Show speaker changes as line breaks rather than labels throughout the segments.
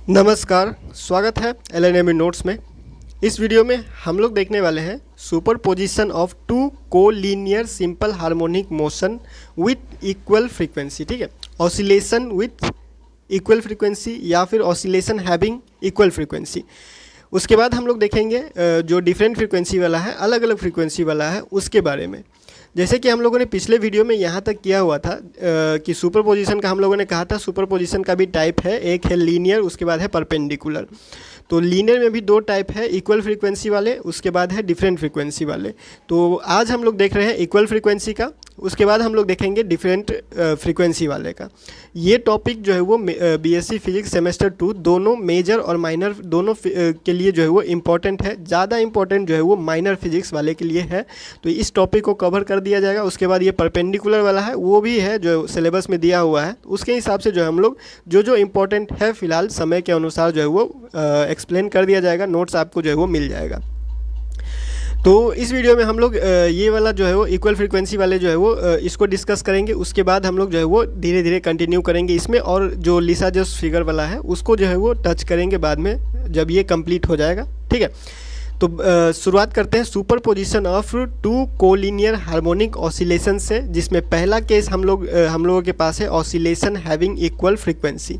नमस्कार, स्वागत है एलएनएम नोट्स में। इस वीडियो में हम लोग देखने वाले हैं superposition of two collinear simple harmonic motion with equal frequency. ठीक है, ऑसिलेशन विथ इक्वल फ्रीक्वेंसी या फिर ऑसिलेशन हैविंग इक्वल फ्रीक्वेंसी। उसके बाद हम लोग देखेंगे जो डिफरेंट फ्रीक्वेंसी वाला है, अलग अलग फ्रीक्वेंसी वाला है, उसके बारे में। जैसे कि हम लोगों ने पिछले वीडियो में यहाँ तक किया हुआ था कि सुपरपोजिशन का हम लोगों ने कहा था सुपरपोजिशन का भी टाइप है, एक है लीनियर, उसके बाद है परपेंडिकुलर। तो लीनियर में भी दो टाइप है, इक्वल फ्रीक्वेंसी वाले, उसके बाद है डिफरेंट फ्रीक्वेंसी वाले। तो आज हम लोग देख रहे हैं इक्वल फ्रीक्वेंसी का, उसके बाद हम लोग देखेंगे डिफरेंट फ्रीक्वेंसी वाले का। ये टॉपिक जो है वो बीएससी फिजिक्स सेमेस्टर 2 दोनों मेजर और माइनर दोनों के लिए जो है वो इम्पॉर्टेंट है। ज़्यादा इम्पॉर्टेंट जो है वो माइनर फिजिक्स वाले के लिए है, तो इस टॉपिक को कवर कर दिया जाएगा। उसके बाद ये परपेंडिकुलर वाला है, वो भी है जो सिलेबस में दिया हुआ है, उसके हिसाब से जो है हम लोग जो इम्पॉर्टेंट है फ़िलहाल समय के अनुसार जो है वो एक्सप्लेन कर दिया जाएगा। नोट्स आपको जो है वो मिल जाएगा। तो इस वीडियो में हम लोग ये वाला जो है वो इक्वल फ्रीक्वेंसी वाले जो है वो इसको डिस्कस करेंगे। उसके बाद हम लोग जो है वो धीरे धीरे कंटिन्यू करेंगे इसमें, और जो लिसा जोस फिगर वाला है उसको जो है वो टच करेंगे बाद में जब ये कंप्लीट हो जाएगा। ठीक है, तो शुरुआत करते हैं superposition of two collinear harmonic oscillation से, जिसमें पहला केस हम लोगों के पास है oscillation having equal frequency.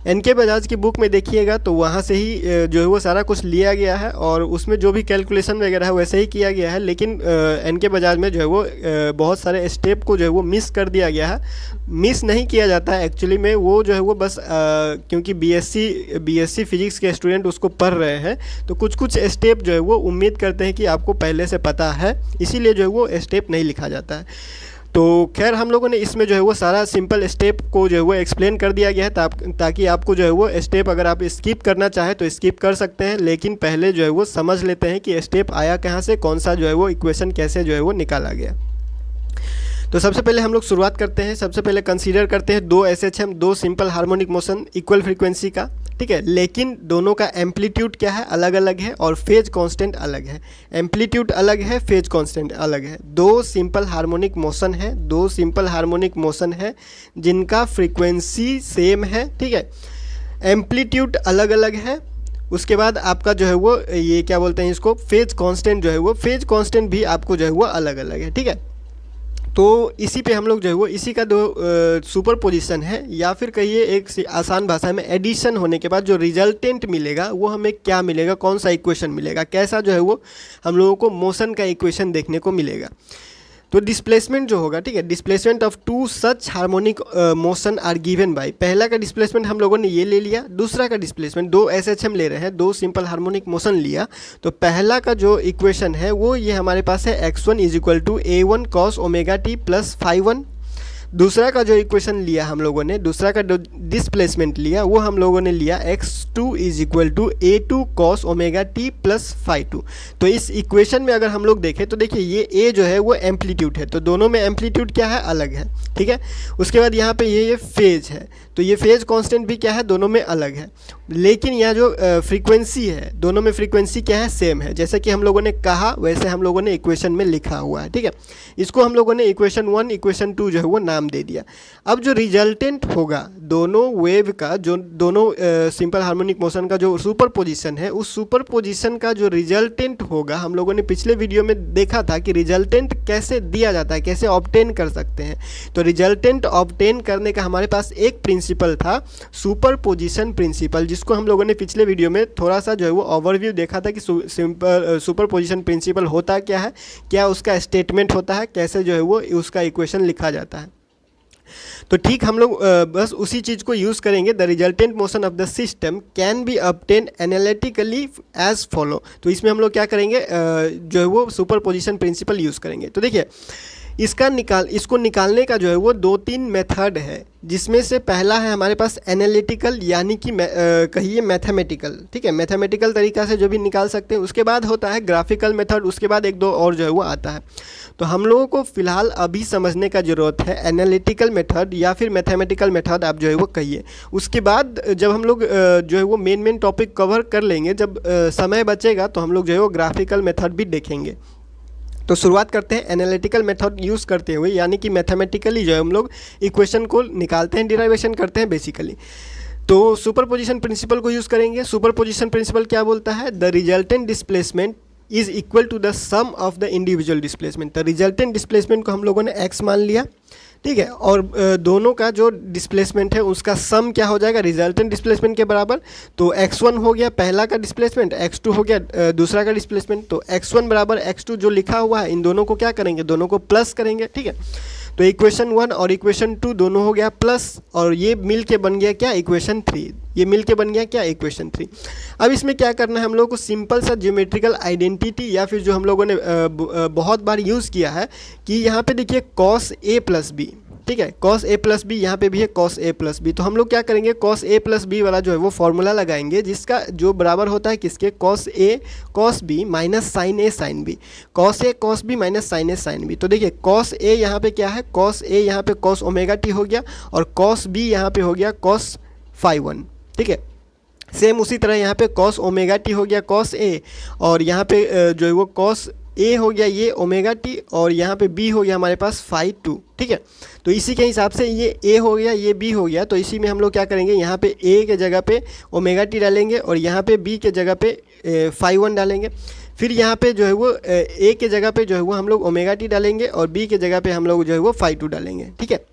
N K Bajaj की बुक में देखिएगा तो वहाँ से ही जो है वो सारा कुछ लिया गया है, और उसमें जो भी कैलकुलेशन वगैरह है वैसे ही किया गया है। लेकिन एनके बजाज में जो है वो बहुत सारे स्टेप को जो है वो मिस कर दिया गया है। मिस नहीं किया जाता है एक्चुअली में, वो जो है वो बस क्योंकि बीएससी फिजिक्स के स्टूडेंट उसको पढ़ रहे हैं, तो कुछ स्टेप जो है वो उम्मीद करते हैं कि आपको पहले से पता है, इसीलिए जो है वो स्टेप नहीं लिखा जाता है। तो खैर हम लोगों ने इसमें जो है वो सारा सिंपल स्टेप को जो है वो एक्सप्लेन कर दिया गया है, ताकि आपको जो है वो स्टेप अगर आप स्किप करना चाहें तो स्किप कर सकते हैं। लेकिन पहले जो है वो समझ लेते हैं कि स्टेप आया कहाँ से, कौन सा जो है वो इक्वेशन कैसे जो है वो निकाला गया। तो सबसे पहले हम लोग शुरुआत करते हैं। सबसे पहले कंसीडर करते हैं दो एसएचएम, दो simple harmonic motion equal frequency का। ठीक है, लेकिन दोनों का एम्पलीट्यूड क्या है, अलग अलग है, और फेज कांस्टेंट अलग है। एम्पलीट्यूड अलग है, फेज कांस्टेंट अलग है। दो सिंपल हार्मोनिक मोशन है जिनका फ्रीक्वेंसी सेम है। ठीक है, एम्पलीट्यूड अलग अलग है। उसके बाद आपका जो है वो ये क्या बोलते हैं इसको, फेज कांस्टेंट जो है वो, फेज कांस्टेंट भी आपको जो है वो अलग अलग है। ठीक है, तो इसी पे हम लोग जो है वो इसी का दो सुपरपोजिशन है, या फिर कहिए एक आसान भाषा में एडिशन होने के बाद जो रिजल्टेंट मिलेगा वो हमें क्या मिलेगा, कौन सा इक्वेशन मिलेगा, कैसा जो है वो हम लोगों को मोशन का इक्वेशन देखने को मिलेगा। तो डिस्प्लेसमेंट जो होगा, ठीक है, displacement of two such harmonic motion are given by, पहला का डिस्प्लेसमेंट हम लोगों ने ये ले लिया, दूसरा का डिस्प्लेसमेंट दो एसएचएम ले रहे हैं, दो सिंपल हार्मोनिक मोशन लिया। तो पहला का जो इक्वेशन है वो ये हमारे पास है x1 is equal to a1 cos omega T plus φ1। दूसरा का जो इक्वेशन लिया हम लोगों ने, दूसरा का जो डिस्प्लेसमेंट लिया वो हम लोगों ने लिया x2 is equal to a2 cos omega T plus φ2। तो इस इक्वेशन में अगर हम लोग देखें तो देखिए ये a जो है वो एम्पलीट्यूड है, तो दोनों में एम्पलीट्यूड क्या है, अलग है। ठीक है, उसके बाद यहाँ पे ये फेज है, तो ये फेज कांस्टेंट भी क्या है, दोनों में अलग है। लेकिन यहाँ जो फ्रीक्वेंसी है, दोनों में फ्रीक्वेंसी क्या है, सेम है। जैसे कि हम लोगों ने कहा वैसे हम लोगों ने इक्वेशन में लिखा हुआ है। ठीक है, इसको हम लोगों ने इक्वेशन 1 इक्वेशन 2 जो है वो नाम दे दिया। अब जो रिजल्टेंट होगा दोनों वेव का, जो दोनों सिंपल हार्मोनिक मोशन का जो सुपरपोजिशन है, उस सुपरपोजिशन का जो रिजल्टेंट होगा, हम लोगों ने पिछले वीडियो में देखा था कि रिजल्टेंट कैसे दिया जाता है, कैसे ऑब्टेन कर सकते हैं। तो रिजल्टेंट ऑब्टेन करने का हमारे पास एक प्रिंसिपल था, सुपरपोजिशन प्रिंसिपल, जिसको हम लोगों ने पिछले वीडियो में थोड़ा सा जो है वो ओवरव्यू देखा था कि सुपरपोजिशन प्रिंसिपल होता क्या है, क्या उसका स्टेटमेंट होता है, कैसे जो है वो उसका इक्वेशन लिखा जाता है। तो ठीक हम लोग बस उसी चीज़ को यूज़ करेंगे। The resultant motion of the system can be obtain analytically as follow. तो इसमें हम लोग क्या करेंगे, जो है वो सुपरपोजिशन प्रिंसिपल यूज़ करेंगे। तो देखिए इसको निकालने का जो है वो 2-3 मेथड है, जिसमें से पहला है हमारे पास एनालिटिकल, यानी कि कहिए मैथमेटिकल। ठीक है, मैथमेटिकल तरीका से जो भी निकाल सकते हैं। उसके बाद होता है ग्राफिकल मेथड, उसके बाद एक दो और जो है वो आता है। तो हम लोगों को फ़िलहाल अभी समझने का ज़रूरत है एनालिटिकल मेथड या फिर मैथमेटिकल मेथड आप जो है वो कहिए। उसके बाद जब हम लोग जो है वो मेन टॉपिक कवर कर लेंगे, जब समय बचेगा तो हम लोग जो है वो ग्राफिकल मेथड भी देखेंगे। तो शुरुआत करते हैं एनालिटिकल मेथड यूज़ करते हुए, यानी कि मैथमेटिकली जो है हम लोग इक्वेशन को निकालते हैं, डिराइवेशन करते हैं बेसिकली। तो सुपरपोजिशन प्रिंसिपल को यूज़ करेंगे। सुपरपोजिशन प्रिंसिपल क्या बोलता है? The resultant displacement is equal to the sum of the individual displacement. तो रिजल्टेंट डिस्प्लेसमेंट को हम लोगों ने x मान लिया, ठीक है, और दोनों का जो डिस्प्लेसमेंट है उसका सम क्या हो जाएगा? रिजल्टेंट डिस्प्लेसमेंट के बराबर। तो x1 हो गया पहला का डिस्प्लेसमेंट, x2 हो गया दूसरा का डिस्प्लेसमेंट। तो x1 बराबर x2 जो लिखा हुआ है इन दोनों को क्या करेंगे? दोनों को प्लस करेंगे, ठीक है। तो इक्वेशन 1 और इक्वेशन 2 दोनों हो गया प्लस, और ये मिल के बन गया क्या? इक्वेशन 3। ये मिल के बन गया क्या? इक्वेशन 3। अब इसमें क्या करना है हम लोगों को? सिंपल सा ज्योमेट्रिकल आइडेंटिटी, या फिर जो हम लोगों ने बहुत बार यूज़ किया है कि यहाँ पे देखिए cos a प्लस बी, ठीक है, cos a प्लस बी, यहाँ पे भी है cos a प्लस बी। तो हम लोग क्या करेंगे? cos a प्लस बी वाला जो है वो फॉर्मूला लगाएंगे, जिसका जो बराबर होता है किसके? cos a cos b minus sine a sine b, cos a cos b minus sine a sine b। तो देखिए cos a यहाँ पे क्या है? cos a यहाँ पे cos ओमेगा t हो गया, और cos b यहाँ पे हो गया cos phi 1, ठीक है। सेम उसी तरह यहाँ पे cos ओमेगा t हो गया cos a, और यहाँ पे जो है वो cos a हो गया ये ओमेगा t, और यहाँ पे b हो गया हमारे पास phi 2, ठीक है। तो इसी के हिसाब से ये a हो गया, ये b हो गया। तो इसी में हम लोग क्या करेंगे? यहाँ पे a के जगह पे ओमेगा t डालेंगे, और यहाँ पे b के जगह पे phi 1 डालेंगे। फिर यहाँ पे जो है वो a के जगह पे जो है वो हम लोग ओमेगा t डालेंगे, और b के जगह पे हम लोग जो है वो phi 2 डालेंगे, ठीक है।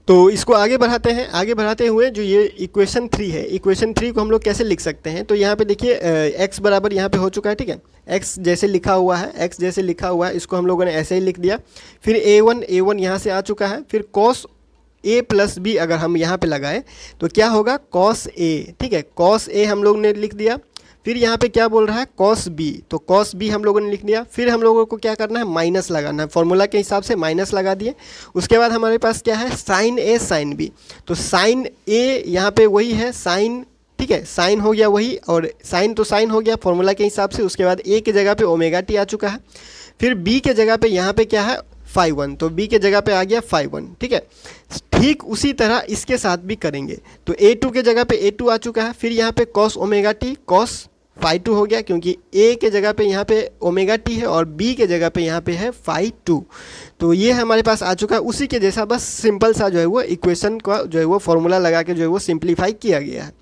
तो इसको आगे बढ़ाते हैं। आगे बढ़ाते हुए जो ये इक्वेशन 3 है, इक्वेशन 3 को हम लोग कैसे लिख सकते हैं? तो यहाँ पे देखिए x बराबर यहाँ पे हो चुका है, ठीक है, x जैसे लिखा हुआ है, x जैसे लिखा हुआ है, इसको हम लोगों ने ऐसे ही लिख दिया। फिर a1 यहाँ से आ चुका है। फिर cos a प्लस बी अगर हम यहाँ पे लगाए तो क्या होगा? cos a, ठीक है, cos a हम लोग ने लिख दिया। फिर यहाँ पे क्या बोल रहा है? cos b, तो cos b हम लोगों ने लिख दिया। फिर हम लोगों को क्या करना है? माइनस लगाना है, फॉर्मूला के हिसाब से माइनस लगा दिए। उसके बाद हमारे पास क्या है? sin a sin b। तो sin a यहाँ पे वही है sin, ठीक है, साइन हो गया वही, और साइन तो साइन हो गया फॉर्मूला के हिसाब से। उसके बाद a के जगह पे ओमेगा t आ चुका है। फिर b के जगह पे यहाँ पे क्या है? phi 1, तो b के जगह पे आ गया phi 1, ठीक है। ठीक उसी तरह इसके साथ भी करेंगे। तो a2 के जगह पे a2 आ चुका है। फिर यहाँ पे cos omega t cos phi 2 हो गया, क्योंकि a के जगह पे यहाँ पे ओमेगा t है, और b के जगह पे यहाँ पे है phi 2। तो ये हमारे पास आ चुका है उसी के जैसा, बस सिंपल सा जो है वो इक्वेशन का जो है वो फॉर्मूला लगा के जो है वो सिंप्लीफाई किया गया है।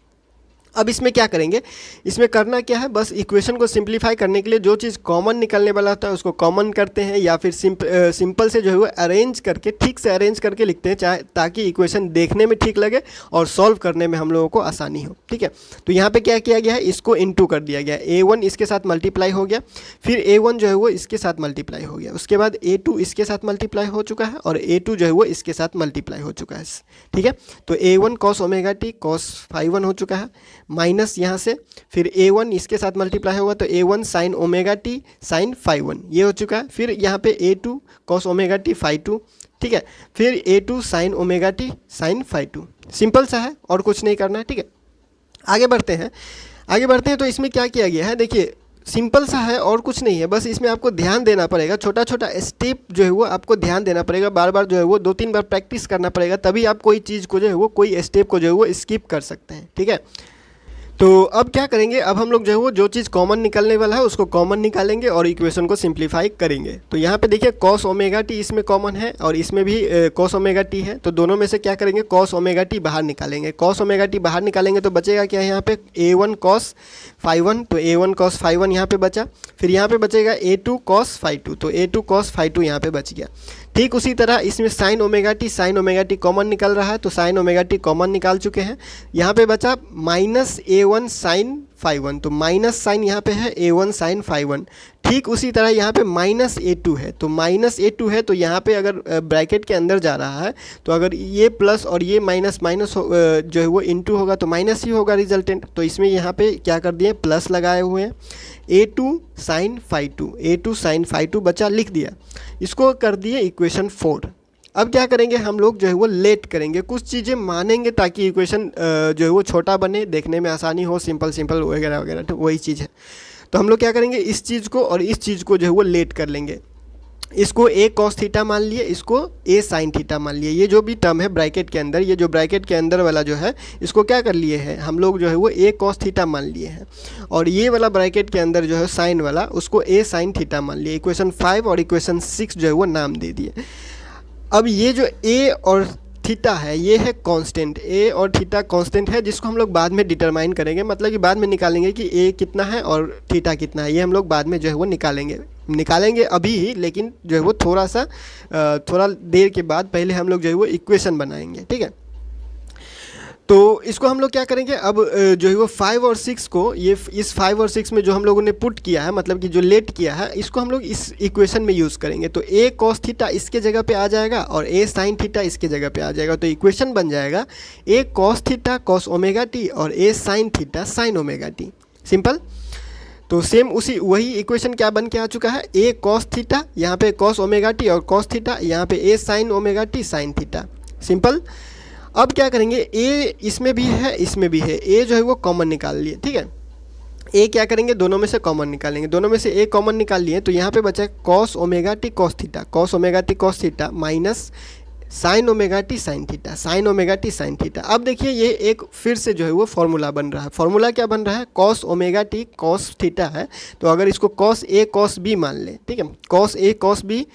अब इसमें क्या करेंगे? इसमें करना क्या है? बस इक्वेशन को सिंप्लीफाई करने के लिए जो चीज़ कॉमन निकलने वाला होता है उसको कॉमन करते हैं, या फिर सिंपल से जो है वो अरेंज करके, ठीक से अरेंज करके लिखते हैं, चाहे ताकि इक्वेशन देखने में ठीक लगे और सॉल्व करने में हम लोगों को आसानी हो, ठीक है। तो यहाँ पे क्या किया गया है? इसको इनटू कर दिया गया। a1 इसके साथ मल्टीप्लाई हो गया, फिर a1 जो है वो इसके साथ मल्टीप्लाई हो गया, उसके बाद a2 इसके साथ मल्टीप्लाई हो चुका है, और a2 जो है वो इसके साथ मल्टीप्लाई हो चुका है, ठीक है। तो a1 cos omega t cos phi 1 हो चुका है, माइनस यहाँ से। फिर a1 इसके साथ मल्टीप्लाई होगा, तो a1 sine omega t sine phi 1 ये हो चुका है। फिर यहाँ पे a2 cos omega t phi 2, ठीक है। फिर a2 sine omega t sine phi 2। Simple सा है और कुछ नहीं करना है, ठीक है। आगे बढ़ते हैं। आगे बढ़ते हैं तो इसमें क्या किया गया है? देखिए सिंपल सा है और कुछ नहीं है, बस इसमें आपको ध्यान देना पड़ेगा, छोटा छोटा स्टेप जो है वो आपको ध्यान देना पड़ेगा, बार बार जो है वो 2-3 बार प्रैक्टिस करना पड़ेगा, तभी आप कोई चीज़ को जो है वो, कोई स्टेप को जो है वो स्किप कर सकते हैं, ठीक है। तो अब क्या करेंगे? अब हम लोग जो है वो जो चीज़ कॉमन निकलने वाला है उसको कॉमन निकालेंगे और इक्वेशन को सिंप्लीफाई करेंगे। तो यहाँ पे देखिए cos ओमेगा टी इसमें कॉमन है और इसमें भी cos ओमेगा टी है, तो दोनों में से क्या करेंगे? cos ओमेगा टी बाहर निकालेंगे। cos ओमेगा टी बाहर निकालेंगे तो बचेगा क्या है यहाँ पे? a1 cos phi 1, तो a1 cos phi 1 यहाँ पे बचा। फिर यहाँ पे बचेगा a2 cos phi 2, तो a2 cos phi 2 यहाँ पे बच गया। ठीक उसी तरह इसमें sin ओमेगा टी कॉमन निकल रहा है, तो sin ओमेगा टी कॉमन निकाल चुके हैं। यहाँ पे बचा माइनस a1 sin phi 1, तो माइनस साइन यहाँ पे है a1 sin phi 1। ठीक उसी तरह यहाँ पे माइनस a2 है, तो माइनस a2 है, तो यहाँ पे अगर ब्रैकेट के अंदर जा रहा है तो अगर ये प्लस और ये माइनस माइनस जो है वो इनटू होगा तो माइनस ही होगा रिजल्टेंट। तो इसमें यहाँ पे क्या कर दिए? प्लस लगाए हुए हैं। a2 sin phi 2, a2 sin phi 2 बचा, लिख दिया। इसको कर दिए इक्वेशन 4। अब क्या करेंगे हम लोग? जो है वो लेट करेंगे, कुछ चीज़ें मानेंगे ताकि इक्वेशन जो है वो छोटा बने, देखने में आसानी हो, सिंपल वगैरह वगैरह, तो वही चीज़ है। तो हम लोग क्या करेंगे? इस चीज़ को और इस चीज़ को जो है वो लेट कर लेंगे। इसको a cos थीटा मान लिए, इसको a sin थीटा मान लिए। ये जो भी टर्म है ब्रैकेट के अंदर, ये जो ब्रैकेट के अंदर वाला जो है इसको क्या कर लिए हैं हम लोग? जो है वो a cos थीटा मान लिए हैं, और ये वाला ब्रैकेट के अंदर जो है साइन वाला उसको a sin थीटा मान लिए। इक्वेशन 5 और इक्वेशन 6 जो है वो नाम दे दिए। अब ये जो a और थीटा है ये है कांस्टेंट, ए और थीटा कांस्टेंट है, जिसको हम लोग बाद में डिटरमाइन करेंगे, मतलब कि बाद में निकालेंगे कि ए कितना है और थीटा कितना है, ये हम लोग बाद में जो है वो निकालेंगे अभी ही, लेकिन जो है वो थोड़ा देर के बाद पहले हम लोग जो है वो इक्वेशन बनाएंगे, ठीक है। तो इसको हम लोग क्या करेंगे, अब जो है वो 5 और 6 को, ये इस 5 और 6 में जो हम लोगों ने पुट किया है, मतलब कि जो लेट किया है, इसको हम लोग इस इक्वेशन में यूज़ करेंगे। तो ए कॉस थीटा इसके जगह पे आ जाएगा और ए साइन थीटा इसके जगह पे आ जाएगा। तो इक्वेशन बन जाएगा A cos theta cos omega T और A sine theta sine omega T. Simple. तो सेम वही इक्वेशन क्या बन के आ चुका है, ए कॉस थीटा, यहाँ पे कॉस ओमेगा टी और कॉस थीटा, यहाँ पे A sine omega T sine theta. Simple. अब क्या करेंगे, ए इसमें भी है इसमें भी है, ए जो है वो कॉमन निकाल लिए, ठीक है। ए क्या करेंगे, दोनों में से कॉमन निकालेंगे, दोनों में से ए कॉमन निकाल लिए, तो यहाँ पे बचा cos omega T cos omega T cos theta minus sign omega T sine theta, sine omega T sine theta. अब देखिए ये एक फिर से जो है वो फॉर्मूला बन रहा है। फॉर्मूला क्या बन रहा है, cos omega T cos theta है, तो अगर इसको कॉस ए कॉस बी मान ले, ठीक है, cos A cos B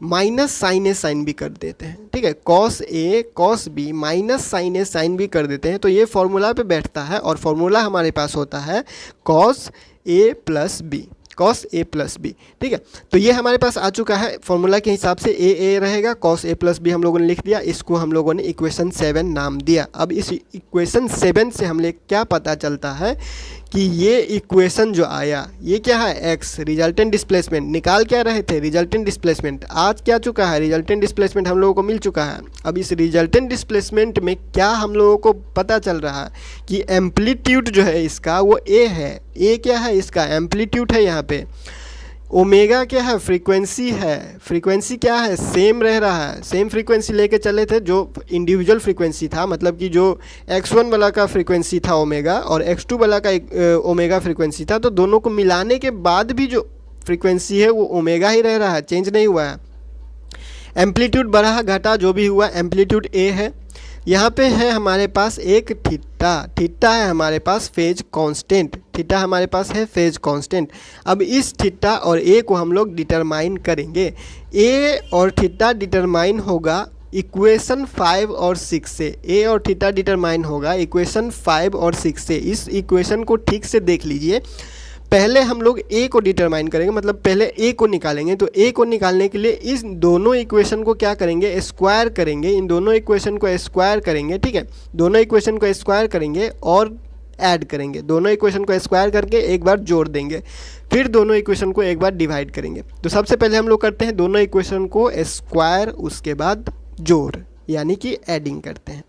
minus sign A sine B कर देते हैं, ठीक है, cos A cos B minus sign A sine B कर देते हैं, तो ये फॉर्मूला पे बैठता है और फॉर्मूला हमारे पास होता है cos A plus B, cos A plus B, ठीक है। तो ये हमारे पास आ चुका है, फॉर्मूला के हिसाब से ए रहेगा, कॉस ए प्लस बी हम लोगों ने लिख दिया, इसको हम लोगों ने इक्वेशन 7 नाम दिया। अब इस इक्वेशन 7 से हमने क्या पता चलता है कि ये इक्वेशन जो आया ये क्या है, एक्स रिजल्टेंट डिस्प्लेसमेंट, निकाल क्या रहे थे, रिजल्टेंट डिस्प्लेसमेंट, आज क्या चुका है, रिजल्टेंट डिस्प्लेसमेंट हम लोगों को मिल चुका है। अब इस रिजल्टेंट डिस्प्लेसमेंट में क्या हम लोगों को पता चल रहा है कि एम्पलीट्यूड जो है इसका वो ए है, ए क्या है इसका एम्पलीट्यूड है, यहाँ पे ओमेगा क्या है, फ्रीक्वेंसी है, फ्रीक्वेंसी क्या है, सेम रह रहा है, सेम फ्रीक्वेंसी लेके चले थे जो इंडिविजुअल फ्रीक्वेंसी था, मतलब कि जो x1 वाला का फ्रीक्वेंसी था ओमेगा और x2 वाला का ओमेगा फ्रीक्वेंसी था, तो दोनों को मिलाने के बाद भी जो फ्रीक्वेंसी है वो ओमेगा ही रह रहा है, चेंज नहीं हुआ है। एम्पलीट्यूड बढ़ा घटा जो भी हुआ, एम्पलीट्यूड ए है। यहाँ पे है हमारे पास एक थीटा है हमारे पास फेज कांस्टेंट, थीटा हमारे पास है फेज कांस्टेंट। अब इस थीटा और ए को हम लोग डिटरमाइन करेंगे, ए और थीटा डिटरमाइन होगा इक्वेशन 5 और 6 से, ए और थीटा डिटरमाइन होगा इक्वेशन 5 और 6 से। इस इक्वेशन को ठीक से देख लीजिए, पहले हम लोग ए को डिटरमाइन करेंगे, मतलब पहले ए को निकालेंगे। तो ए को निकालने के लिए इस दोनों इक्वेशन को क्या करेंगे, स्क्वायर करेंगे, इन दोनों इक्वेशन को स्क्वायर करेंगे, ठीक है, दोनों इक्वेशन को स्क्वायर करेंगे और ऐड करेंगे, दोनों इक्वेशन को स्क्वायर करके एक बार जोड़ देंगे, फिर दोनों इक्वेशन को एक बार डिवाइड करेंगे। तो सबसे पहले हम लोग करते हैं दोनों इक्वेशन को स्क्वायर, उसके बाद जोड़, यानी कि एडिंग करते हैं।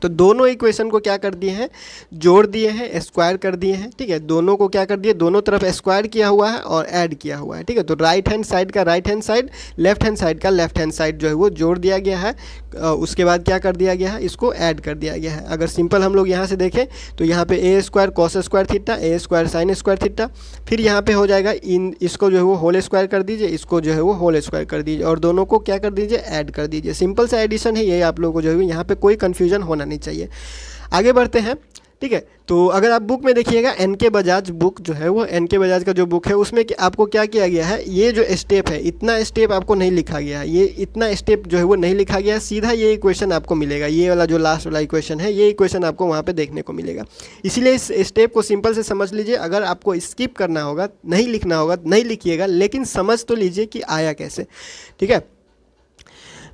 तो दोनों इक्वेशन को क्या कर दिए हैं, जोड़ दिए हैं, स्क्वायर कर दिए हैं, ठीक है, दोनों को क्या कर दिए, दोनों तरफ स्क्वायर किया हुआ है और ऐड किया हुआ है, ठीक है। तो राइट हैंड साइड का right hand side, left hand side का लेफ्ट हैंड साइड जो है वो जोड़ दिया गया है, उसके बाद क्या कर दिया गया है, इसको ऐड कर दिया गया है। अगर सिंपल हम लोग यहाँ से देखें तो यहाँ पे ए स्क्वायर कॉस स्क्वायर थीटा, ए स्क्वायर साइन स्क्वायर थीटा, फिर यहाँ पे हो जाएगा इसको जो है वो होल स्क्वायर कर दीजिए, इसको जो है वो होल स्क्वायर कर दीजिए और दोनों को क्या कर दीजिए, ऐड कर दीजिए। सिंपल सा एडिशन है ये, आप लोगों को जो है यहाँ पे कोई कन्फ्यूजन होना नहीं चाहिए। आगे बढ़ते हैं, ठीक है। तो अगर आप बुक में देखिएगा, एन के बजाज बुक जो है वो, एन के बजाज का जो बुक है उसमें आपको क्या किया गया है, ये जो स्टेप है इतना स्टेप आपको नहीं लिखा गया है, ये इतना स्टेप जो है वो नहीं लिखा गया है, सीधा ये इक्वेशन आपको मिलेगा, ये वाला जो लास्ट वाला इक्वेशन है ये इक्वेशन आपको वहाँ पे देखने को मिलेगा। इसीलिए इस स्टेप को सिंपल से समझ लीजिए, अगर आपको स्किप करना होगा, नहीं लिखना होगा, नहीं लिखिएगा, लेकिन समझ तो लीजिए कि आया कैसे, ठीक है।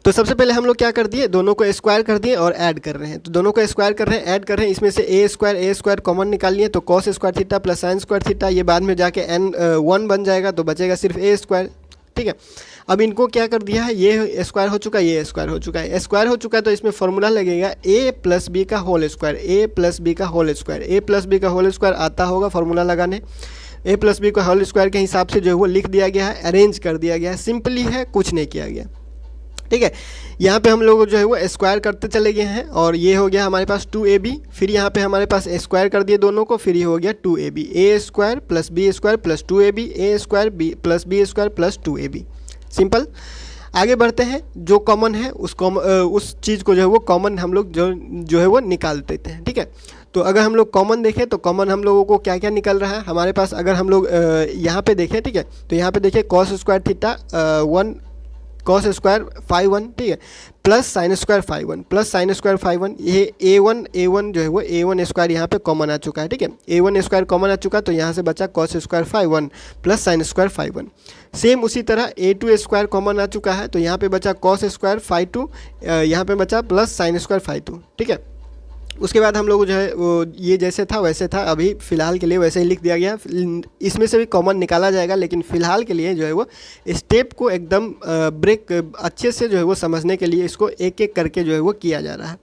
तो सबसे पहले हम लोग क्या कर दिए, दोनों को स्क्वायर कर दिए और ऐड कर रहे हैं। तो दोनों को स्क्वायर कर रहे हैं, ऐड कर रहे हैं, इसमें से ए स्क्वायर कॉमन निकाल लिए, तो cos square theta plus sine square theta, ये बाद में जाके n1 बन जाएगा, तो बचेगा सिर्फ ए स्क्वायर, ठीक है। अब इनको क्या कर दिया है, ये स्क्वायर हो चुका है, ये स्क्वायर हो चुका है, स्क्वायर हो चुका है, तो इसमें फॉर्मूला लगेगा ए प्लस बी का होल स्क्वायर, ए प्लस बी का होल स्क्वायर, ए प्लस बी का होल स्क्वायर आता होगा फॉर्मूला लगाने, ए प्लस बी का होल स्क्वायर के हिसाब से जो है वो लिख दिया गया है, अरेंज कर दिया गया है, सिंपली है, कुछ नहीं किया गया, ठीक है। यहाँ पे हम लोग जो है वो स्क्वायर करते चले गए हैं और ये हो गया हमारे पास 2ab, फिर यहाँ पे हमारे पास स्क्वायर कर दिए दोनों को, फिर ये हो गया 2ab, A square plus B square plus 2ab, A square B plus B square plus 2ab। Simple. आगे बढ़ते हैं, जो कॉमन है उस चीज़ को जो है वो कॉमन हम लोग जो है वो निकाल देते हैं, ठीक है। तो अगर हम लोग कॉमन देखें तो कॉमन हम लोगों को क्या क्या निकल रहा है हमारे पास, अगर हम लोग यहाँ पे देखें, ठीक है, तो यहाँ पे देखिए cos square theta 1 cos square five one, ठीक है, plus sine square five one, plus sine square five one, ये ए वन जो है वो A1 स्क्वायर यहाँ पे कॉमन आ चुका है, ठीक है, A1 स्क्वायर कॉमन आ चुका, तो यहाँ से बचा cos square five one plus sine square five one. Same उसी तरह A2 स्क्वायर कॉमन आ चुका है, तो यहाँ पे बचा कॉस स्क्वायर फाइव टू, यहाँ पे बचा plus sine square five two, ठीक है। उसके बाद हम लोग जो है वो ये जैसे था वैसे था, अभी फ़िलहाल के लिए वैसे ही लिख दिया गया। इसमें से भी कॉमन निकाला जाएगा, लेकिन फ़िलहाल के लिए जो है वो स्टेप को एकदम ब्रेक अच्छे से जो है वो समझने के लिए इसको एक एक करके जो है वो किया जा रहा है।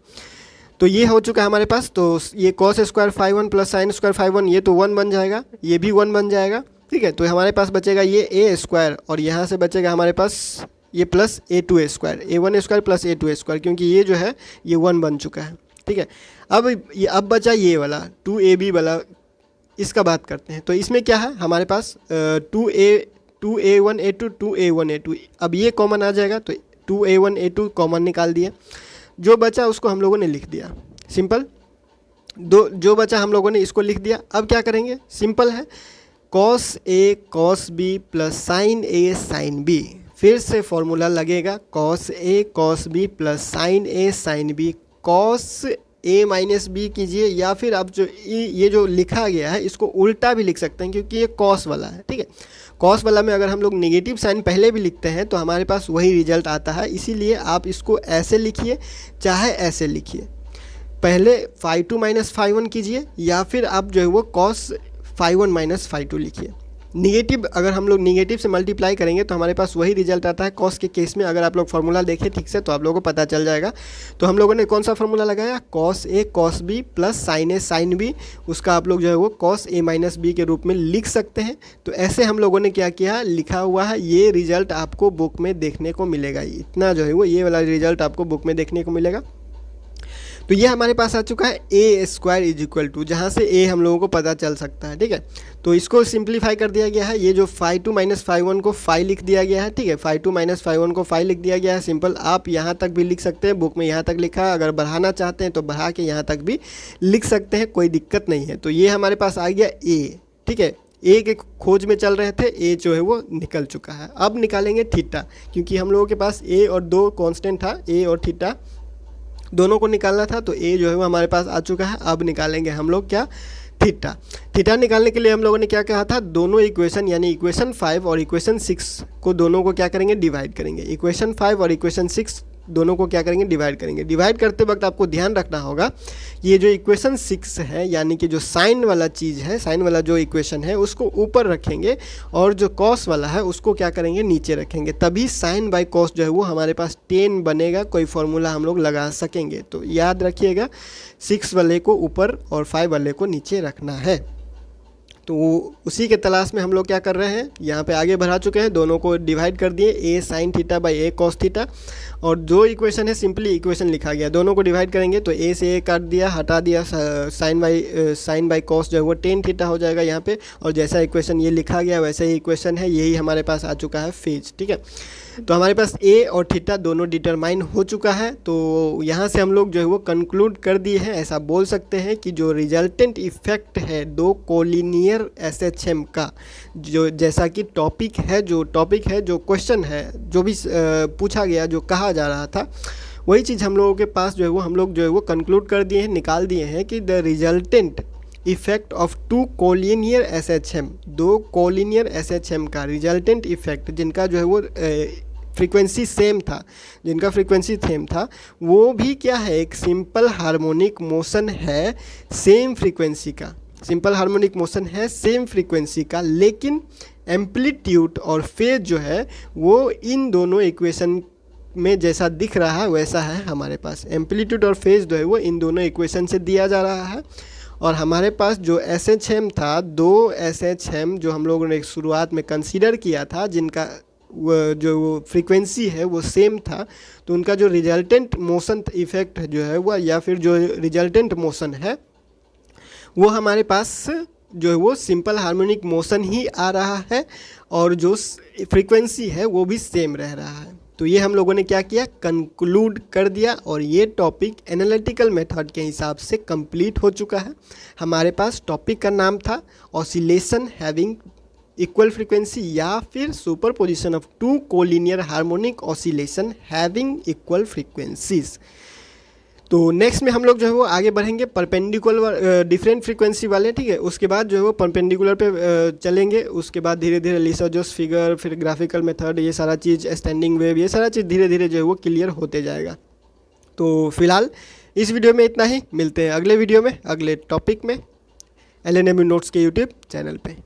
तो ये हो चुका है हमारे पास। तो ये cos square five one plus sine square five one, ये तो वन बन जाएगा, ये भी वन बन जाएगा, ठीक है। तो हमारे पास बचेगा ये ए स्क्वायर, और यहाँ से बचेगा हमारे पास ये plus A2 square, A1 square plus A2 square, क्योंकि ये जो है ये वन बन चुका है, ठीक है। अब बचा ये वाला 2AB वाला, इसका बात करते हैं। तो इसमें क्या है हमारे पास 2A1A2 2A1A2, अब ये कॉमन आ जाएगा, तो 2A1A2 कॉमन निकाल दिया, जो बचा उसको हम लोगों ने लिख दिया, सिंपल। जो बचा हम लोगों ने इसको लिख दिया। अब क्या करेंगे, सिंपल है, cos A cos B plus sine A sine B, फिर से फॉर्मूला लगेगा cos A cos B plus sine A sine B, cos A minus B कीजिए, या फिर आप जो ये जो लिखा गया है इसको उल्टा भी लिख सकते हैं, क्योंकि ये कॉस वाला है, ठीक है। कॉस वाला में अगर हम लोग नेगेटिव साइन पहले भी लिखते हैं तो हमारे पास वही रिजल्ट आता है, इसीलिए आप इसको ऐसे लिखिए चाहे ऐसे लिखिए, पहले five two minus five one कीजिए, या फिर आप जो है वो cos five one minus five two लिखिए। निगेटिव, अगर हम लोग निगेटिव से मल्टीप्लाई करेंगे तो हमारे पास वही रिजल्ट आता है कॉस के केस में। अगर आप लोग फार्मूला देखें ठीक से तो आप लोगों को पता चल जाएगा। तो हम लोगों ने कौन सा फार्मूला लगाया, cos A cos B plus sine A sine B, उसका आप लोग जो है वो कॉस A माइनस B के रूप में लिख सकते हैं। तो ऐसे हम लोगों ने क्या किया, लिखा हुआ है, ये रिजल्ट आपको बुक में देखने को मिलेगा, इतना जो है वो ये वाला रिजल्ट आपको बुक में देखने को मिलेगा। तो ये हमारे पास आ चुका है ए स्क्वायर इज इक्वल टू, जहाँ से ए हम लोगों को पता चल सकता है, ठीक है। तो इसको सिंप्लीफाई कर दिया गया है, ये जो five two minus five one को फाइव लिख दिया गया है, ठीक है, five two minus five one को फाइव लिख दिया गया है, सिंपल। आप यहाँ तक भी लिख सकते हैं, बुक में यहाँ तक लिखा है, अगर बढ़ाना चाहते हैं तो बढ़ा के यहाँ तक भी लिख सकते हैं, कोई दिक्कत नहीं है। तो ये हमारे पास आ गया ए, ठीक है, ए के खोज में चल रहे थे, ए जो है वो निकल चुका है। अब निकालेंगे थीटा, क्योंकि हम लोगों के पास ए और दो कांस्टेंट था, ए और थीटा दोनों को निकालना था, तो ए जो है वो हमारे पास आ चुका है। अब निकालेंगे हम लोग क्या, थीटा। थीटा निकालने के लिए हम लोगों ने क्या कहा था, दोनों इक्वेशन यानी इक्वेशन 5 और इक्वेशन 6 को दोनों को क्या करेंगे, डिवाइड करेंगे। इक्वेशन 5 और इक्वेशन 6 दोनों को क्या करेंगे, डिवाइड करेंगे। डिवाइड करते वक्त आपको ध्यान रखना होगा, ये जो इक्वेशन 6 है यानी कि जो साइन वाला चीज़ है, साइन वाला जो इक्वेशन है उसको ऊपर रखेंगे, और जो कॉस वाला है उसको क्या करेंगे, नीचे रखेंगे, तभी साइन बाई कॉस जो है वो हमारे पास 10 बनेगा, कोई फॉर्मूला हम लोग लगा सकेंगे। तो याद रखिएगा 6 वाले को ऊपर और 5 वाले को नीचे रखना है। तो उसी के तलाश में हम लोग क्या कर रहे हैं, यहाँ पे आगे बढ़ा चुके हैं, दोनों को डिवाइड कर दिए, A sine theta by A cos theta, और जो इक्वेशन है सिंपली इक्वेशन लिखा गया, दोनों को डिवाइड करेंगे तो ए से ए काट दिया, हटा दिया, साइन बाई कॉस जो है वो टेन थीटा हो जाएगा यहाँ पे, और जैसा इक्वेशन ये लिखा गया वैसे ही इक्वेशन है, यही हमारे पास आ चुका है फेज, ठीक है। तो हमारे पास ए और थीटा दोनों डिटरमाइन हो चुका है। तो यहाँ से हम लोग जो है वो कंक्लूड कर दिए हैं, ऐसा बोल सकते हैं कि जो रिजल्टेंट इफेक्ट है दो कोलिनियर SHM का, जो जैसा कि टॉपिक है, जो क्वेश्चन है, जो भी पूछा गया, जो कहा जा रहा था, वही चीज़ हम लोगों के पास जो है वो हम लोग जो है वो कंक्लूड कर दिए हैं, निकाल दिए हैं कि the resultant effect of two collinear SHM, दो कोलिनियर SHM का रिजल्टेंट इफेक्ट, जिनका जो है वो फ्रीक्वेंसी सेम था, जिनका फ्रीक्वेंसी सेम था, वो भी क्या है, एक सिंपल हार्मोनिक मोशन है सेम फ्रीक्वेंसी का, सिंपल हार्मोनिक मोशन है सेम फ्रीक्वेंसी का, लेकिन एम्पलीट्यूड और फेज जो है वो इन दोनों इक्वेशन में जैसा दिख रहा है वैसा है हमारे पास। एम्पलीट्यूड और फेज जो है वो इन दोनों इक्वेशन से दिया जा रहा है, और हमारे पास जो SHM था, दो SHM जो हम लोगों ने शुरुआत में कंसीडर किया था, जिनका जो फ्रीक्वेंसी है वो सेम था, तो उनका जो रिजल्टेंट मोशन इफेक्ट जो है वो, या फिर जो रिजल्टेंट मोशन है वो हमारे पास जो है वो सिंपल हार्मोनिक मोशन ही आ रहा है, और जो फ्रीक्वेंसी है वो भी सेम रह रहा है। तो ये हम लोगों ने क्या किया, कंक्लूड कर दिया, और ये टॉपिक एनालिटिकल मेथड के हिसाब से कंप्लीट हो चुका है। हमारे पास टॉपिक का नाम था ऑसिलेशन हैविंग इक्वल फ्रीक्वेंसी या फिर superposition of two collinear harmonic oscillation having equal frequencies. तो नेक्स्ट में हम लोग जो है वो आगे बढ़ेंगे परपेंडिकुलर डिफरेंट फ्रीक्वेंसी वाले, ठीक है। उसके बाद जो है वो परपेंडिकुलर पे चलेंगे, उसके बाद धीरे धीरे लिसाजोस फिगर, फिर ग्राफिकल मेथड, ये सारा चीज़, स्टैंडिंग वेव, ये सारा चीज़ धीरे धीरे जो है वो क्लियर होते जाएगा। तो फिलहाल इस वीडियो में इतना ही, मिलते हैं अगले वीडियो में अगले टॉपिक में LNMU नोट्स के यूट्यूब चैनल पे।